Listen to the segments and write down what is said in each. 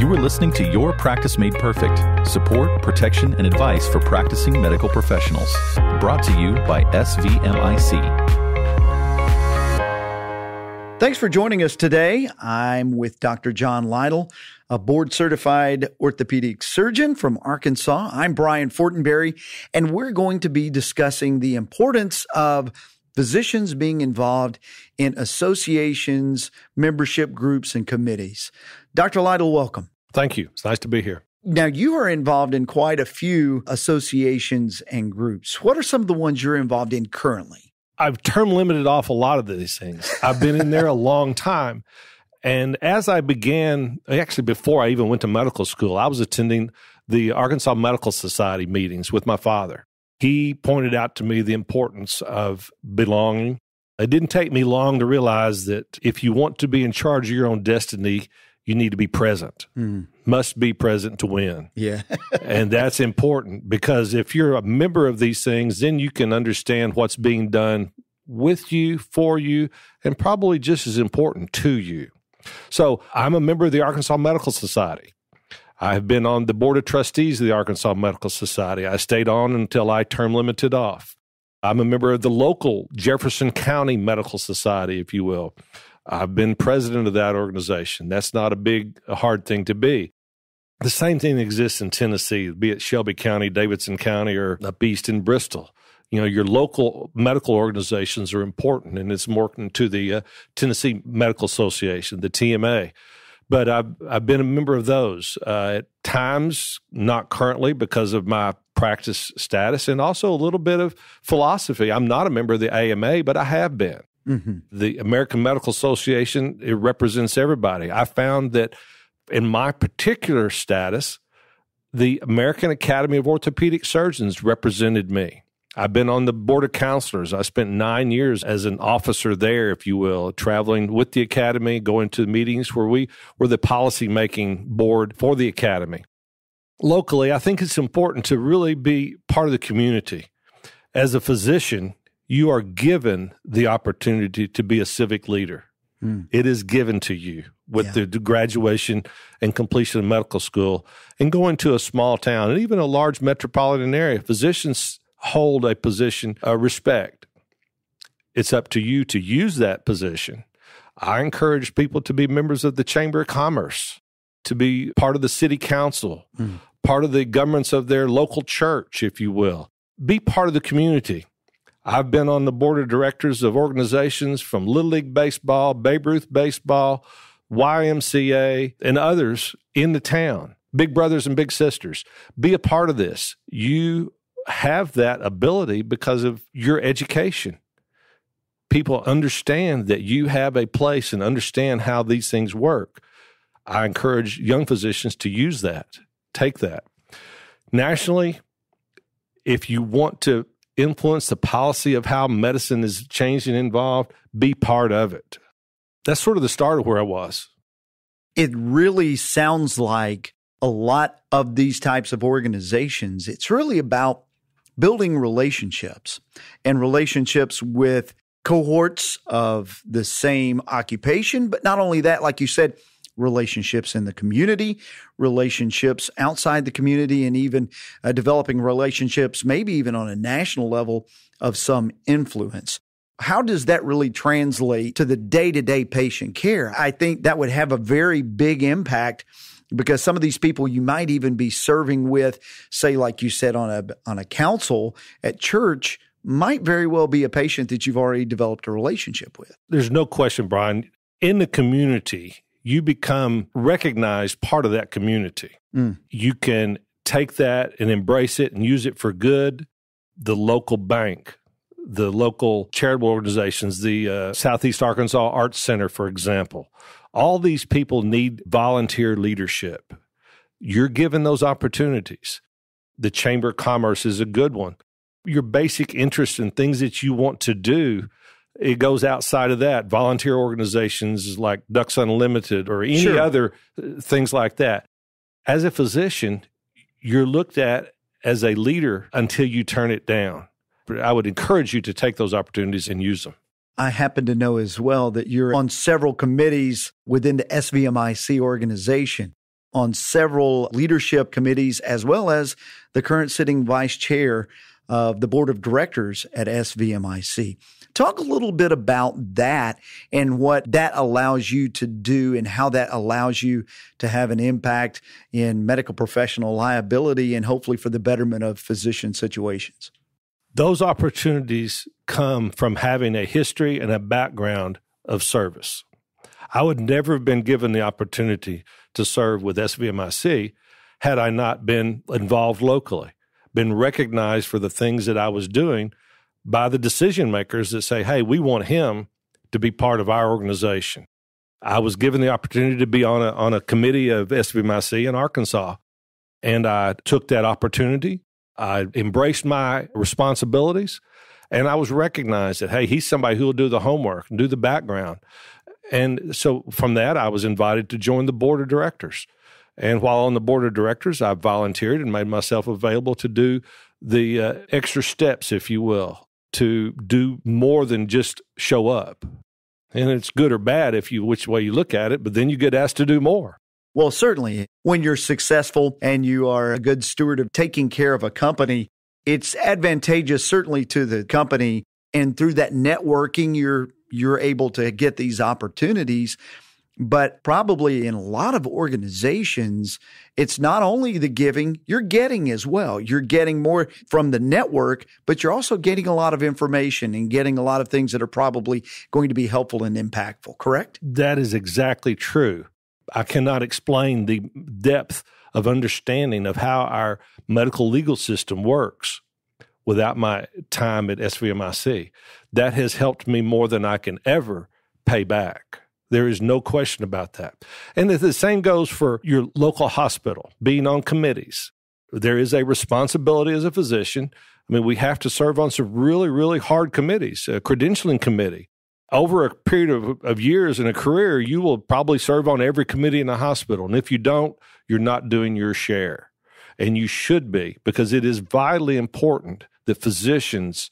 You are listening to Your Practice Made Perfect, support, protection, and advice for practicing medical professionals. Brought to you by SVMIC. Thanks for joining us today. I'm with Dr. John Lytle, a board-certified orthopedic surgeon from Arkansas. I'm Brian Fortenberry, and we're going to be discussing the importance of physicians being involved in associations, membership groups, and committees. Dr. Lytle, welcome. Thank you. It's nice to be here. Now, you are involved in quite a few associations and groups. What are some of the ones you're involved in currently? I've term limited off a lot of these things. I've been in there a long time. And as I began, actually before I even went to medical school, I was attending the Arkansas Medical Society meetings with my father. He pointed out to me the importance of belonging. It didn't take me long to realize that if you want to be in charge of your own destiny, you need to be present. Must be present to win. Yeah. And that's important because if you're a member of these things, then you can understand what's being done with you, for you, and probably just as important to you. So I'm a member of the Arkansas Medical Society. I have been on the board of trustees of the Arkansas Medical Society. I stayed on until I term limited off. I'm a member of the local Jefferson County Medical Society, if you will. I've been president of that organization. That's not a hard thing to be. The same thing exists in Tennessee, be it Shelby County, Davidson County, or up east in Bristol. You know, your local medical organizations are important, and it's important to the Tennessee Medical Association, the TMA. But I've been a member of those at times, not currently because of my practice status, and also a little bit of philosophy. I'm not a member of the AMA, but I have been. The American Medical Association, it represents everybody. I found that in my particular status, the American Academy of Orthopedic Surgeons represented me. I've been on the board of counselors. I spent 9 years as an officer there, if you will, traveling with the academy, going to meetings where we were the policy-making board for the academy. Locally, I think it's important to really be part of the community. As a physician, you are given the opportunity to be a civic leader. It is given to you with the graduation and completion of medical school and going to a small town and even a large metropolitan area. Physicians hold a position of respect. It's up to you to use that position. I encourage people to be members of the Chamber of Commerce, to be part of the city council, part of the governments of their local church, if you will. Be part of the community. I've been on the board of directors of organizations from Little League Baseball, Babe Ruth Baseball, YMCA, and others in the town, big brothers and big sisters. Be a part of this. You have that ability because of your education. People understand that you have a place and understand how these things work. I encourage young physicians to use that, take that. Nationally, if you want to influence the policy of how medicine is changed and involved, be part of it. That's sort of the start of where I was. It really sounds like a lot of these types of organizations, it's really about building relationships and relationships with cohorts of the same occupation. But not only that, like you said, relationships in the community, relationships outside the community, and even developing relationships, maybe even on a national level of some influence. How does that really translate to the day-to-day patient care? I think that would have a very big impact because some of these people you might even be serving with, say, like you said, on a council at church, might very well be a patient that you've already developed a relationship with. There's no question, Brian. In the community, you become recognized part of that community. You can take that and embrace it and use it for good. The local bank, the local charitable organizations, the Southeast Arkansas Arts Center, for example. All these people need volunteer leadership. You're given those opportunities. The Chamber of Commerce is a good one. Your basic interest in things that you want to do, it goes outside of that. Volunteer organizations like Ducks Unlimited or any other things like that. As a physician, you're looked at as a leader until you turn it down. But I would encourage you to take those opportunities and use them. I happen to know as well that you're on several committees within the SVMIC organization. on several leadership committees, as well as the current sitting vice chair of the board of directors at SVMIC. Talk a little bit about that and what that allows you to do and how that allows you to have an impact in medical professional liability and hopefully for the betterment of physician situations. Those opportunities come from having a history and a background of service. I would never have been given the opportunity to serve with SVMIC had I not been involved locally, been recognized for the things that I was doing by the decision makers that say, hey, we want him to be part of our organization. I was given the opportunity to be on a committee of SVMIC in Arkansas, and I took that opportunity. I embraced my responsibilities, and I was recognized that, hey, he's somebody who will do the homework and do the background. And so from that, I was invited to join the board of directors. And while on the board of directors, I volunteered and made myself available to do the extra steps, if you will, to do more than just show up. And it's good or bad which way you look at it, but then you get asked to do more. Well, certainly, when you're successful and you are a good steward of taking care of a company, it's advantageous certainly to the company. And through that networking, you're able to get these opportunities. But probably in a lot of organizations, it's not only the giving, you're getting as well. You're getting more from the network, but you're also getting a lot of information and getting a lot of things that are probably going to be helpful and impactful, correct? That is exactly true. I cannot explain the depth of understanding of how our medical legal system works without my time at SVMIC. That has helped me more than I can ever pay back. There is no question about that. And the same goes for your local hospital, being on committees. There is a responsibility as a physician. I mean, we have to serve on some really, really hard committees, a credentialing committee. Over a period of years in a career, you will probably serve on every committee in the hospital. And if you don't, you're not doing your share. And you should be, because it is vitally important that physicians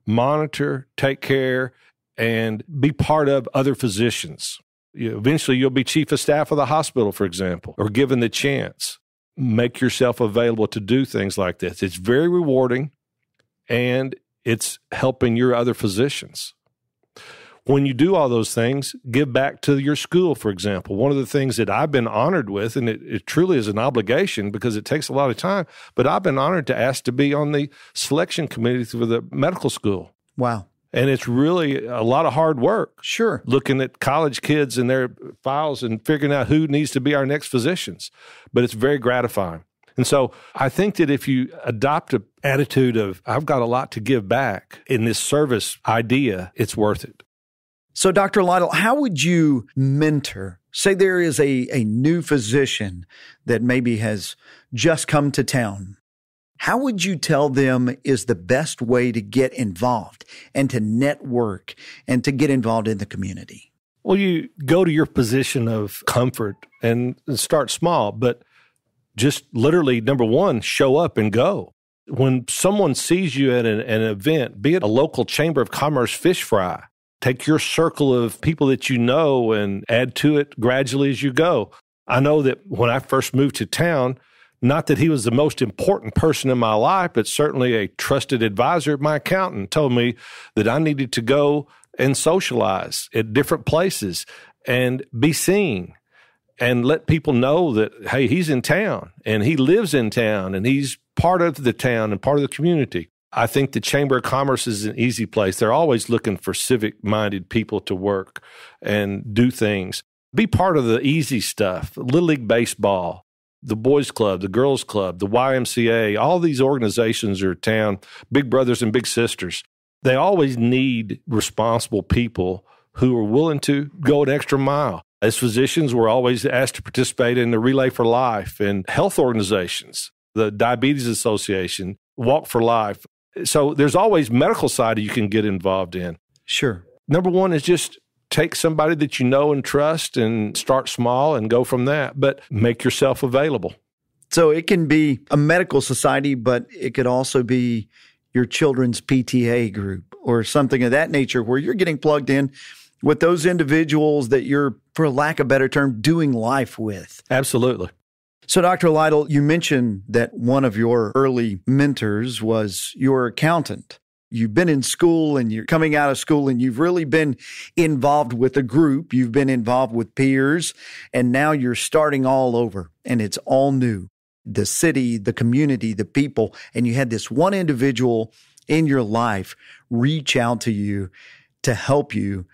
monitor, take care, and be part of other physicians. Eventually, you'll be chief of staff of the hospital, for example, or given the chance. Make yourself available to do things like this. It's very rewarding, and it's helping your other physicians. When you do all those things, give back to your school, for example. One of the things that I've been honored with, and it truly is an obligation because it takes a lot of time, but I've been honored to ask to be on the selection committee for the medical school. Wow. And it's really a lot of hard work. Sure. Looking at college kids and their files and figuring out who needs to be our next physicians. But it's very gratifying. And so I think that if you adopt an attitude of, I've got a lot to give back in this service idea, it's worth it. So, Dr. Lytle, how would you mentor? Say there is a new physician that maybe has just come to town. How would you tell them is the best way to get involved and to network and to get involved in the community? Well, you go to your position of comfort and start small, but just literally, number one, show up and go. When someone sees you at an event, be it a local Chamber of Commerce fish fry, take your circle of people that you know and add to it gradually as you go. I know that when I first moved to town, not that he was the most important person in my life, but certainly a trusted advisor. My accountant told me that I needed to go and socialize at different places and be seen and let people know that, hey, he's in town and he lives in town and he's part of the town and part of the community. I think the Chamber of Commerce is an easy place. They're always looking for civic-minded people to work and do things. Be part of the easy stuff, Little League Baseball, the Boys Club, the Girls Club, the YMCA, all these organizations are town, big brothers and big sisters. They always need responsible people who are willing to go an extra mile. As physicians, we're always asked to participate in the Relay for Life and health organizations, the Diabetes Association, Walk for Life. So there's always medical side you can get involved in. Sure. Number one is just take somebody that you know and trust and start small and go from that, but make yourself available. So it can be a medical society, but it could also be your children's PTA group or something of that nature where you're getting plugged in with those individuals that you're, for lack of a better term, doing life with. Absolutely. So, Dr. Lytle, you mentioned that one of your early mentors was your accountant. You've been in school and you're coming out of school and you've really been involved with a group. You've been involved with peers, and now you're starting all over and it's all new. The city, the community, the people, and you had this one individual in your life reach out to you to help you.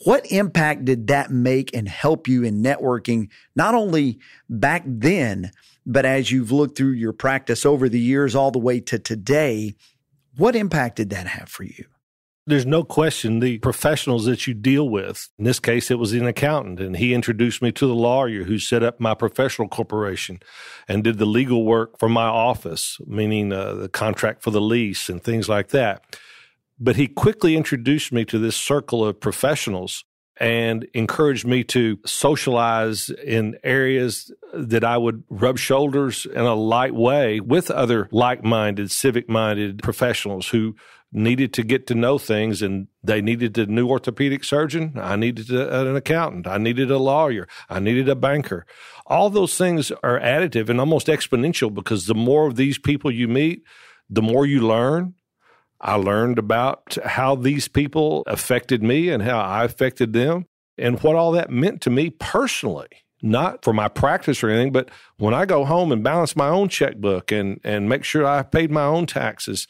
What impact did that make and help you in networking, not only back then, but as you've looked through your practice over the years all the way to today? What impact did that have for you? There's no question the professionals that you deal with, in this case, it was an accountant, and he introduced me to the lawyer who set up my professional corporation and did the legal work for my office, meaning the contract for the lease and things like that. But he quickly introduced me to this circle of professionals and encouraged me to socialize in areas that I would rub shoulders in a light way with other like-minded, civic-minded professionals who needed to get to know things, and they needed a new orthopedic surgeon. I needed an accountant. I needed a lawyer. I needed a banker. All those things are additive and almost exponential because the more of these people you meet, the more you learn. I learned about how these people affected me and how I affected them and what all that meant to me personally, not for my practice or anything, but when I go home and balance my own checkbook and make sure I paid my own taxes.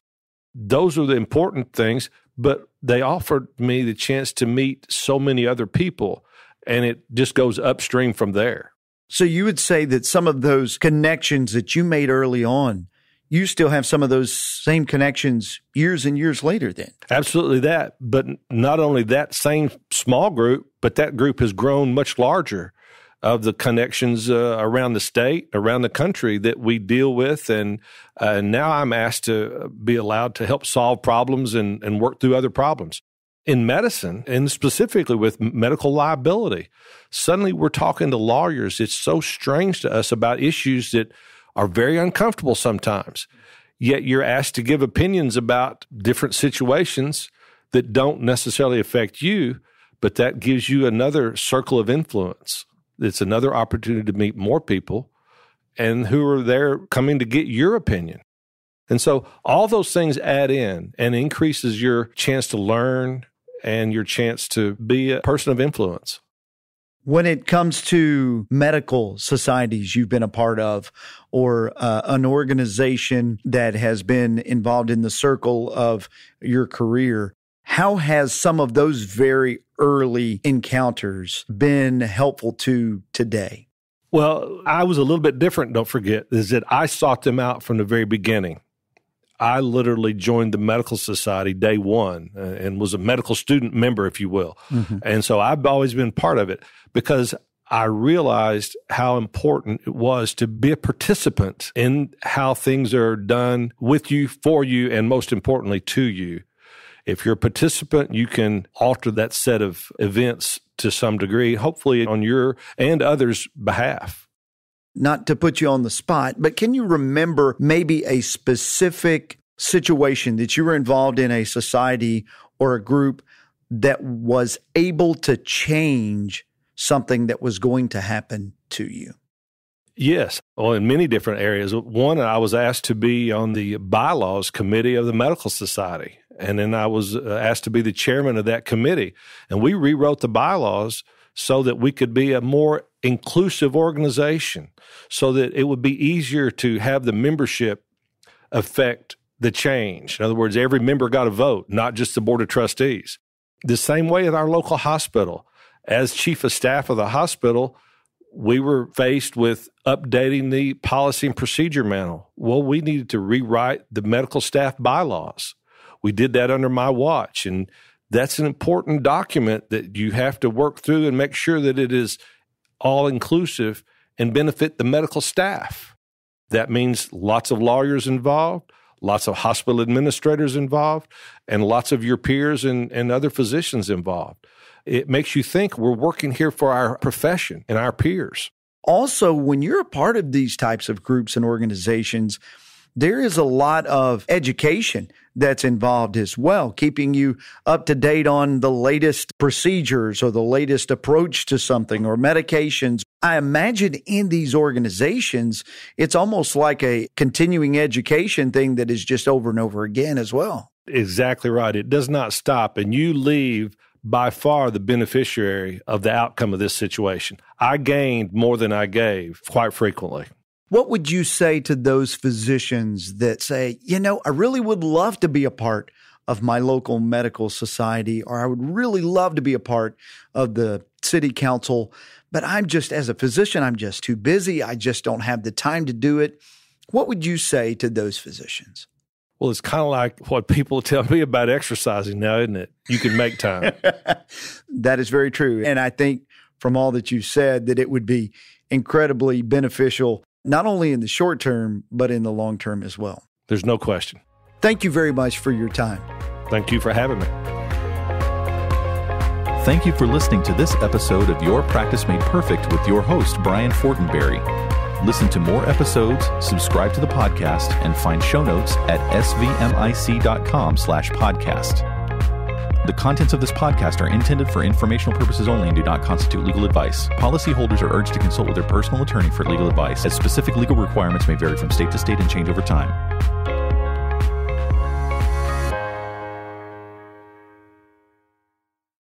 Those are the important things, but they offered me the chance to meet so many other people, and it just goes upstream from there. So you would say that some of those connections that you made early on, you still have some of those same connections years and years later then? Absolutely that. But not only that same small group, but that group has grown much larger of the connections around the state, around the country that we deal with. And now I'm asked to be allowed to help solve problems and work through other problems. In medicine, and specifically with medical liability, suddenly we're talking to lawyers. It's so strange to us about issues that are very uncomfortable sometimes, yet you're asked to give opinions about different situations that don't necessarily affect you, but that gives you another circle of influence. It's another opportunity to meet more people and who are there coming to get your opinion. And so all those things add in and increases your chance to learn and your chance to be a person of influence. When it comes to medical societies you've been a part of, or an organization that has been involved in the circle of your career, how has some of those very early encounters been helpful to today? Well, I was a little bit different, don't forget, is that I sought them out from the very beginning. I literally joined the medical society day one and was a medical student member, if you will. Mm-hmm. And so I've always been part of it because I realized how important it was to be a participant in how things are done with you, for you, and most importantly, to you. If you're a participant, you can alter that set of events to some degree, hopefully on your and others' behalf. Not to put you on the spot, but can you remember maybe a specific situation that you were involved in a society or a group that was able to change something that was going to happen to you? Yes. Well, in many different areas. One, I was asked to be on the bylaws committee of the medical society. And then I was asked to be the chairman of that committee. And we rewrote the bylaws so that we could be a more inclusive organization, so that it would be easier to have the membership affect the change. In other words, every member got a vote, not just the board of trustees. The same way at our local hospital. As chief of staff of the hospital, we were faced with updating the policy and procedure manual. Well, we needed to rewrite the medical staff bylaws. We did that under my watch, and that's an important document that you have to work through and make sure that it is all-inclusive and benefit the medical staff. That means lots of lawyers involved, lots of hospital administrators involved, and lots of your peers and other physicians involved. It makes you think we're working here for our profession and our peers. Also, when you're a part of these types of groups and organizations, there is a lot of education that's involved as well, keeping you up to date on the latest procedures or the latest approach to something or medications. I imagine in these organizations, it's almost like a continuing education thing that is just over and over again as well. Exactly right. It does not stop, and you leave by far the beneficiary of the outcome of this situation. I gained more than I gave quite frequently. What would you say to those physicians that say, I really would love to be a part of my local medical society, or I would really love to be a part of the city council, but as a physician, I'm just too busy. I just don't have the time to do it. What would you say to those physicians? Well, it's kind of like what people tell me about exercising now, isn't it? You can make time. That is very true. And I think from all that you said that it would be incredibly beneficial, not only in the short term, but in the long term as well. There's no question. Thank you very much for your time. Thank you for having me. Thank you for listening to this episode of Your Practice Made Perfect with your host, Brian Fortenberry. Listen to more episodes, subscribe to the podcast, and find show notes at svmic.com/podcast. The contents of this podcast are intended for informational purposes only and do not constitute legal advice. Policyholders are urged to consult with their personal attorney for legal advice, as specific legal requirements may vary from state to state and change over time.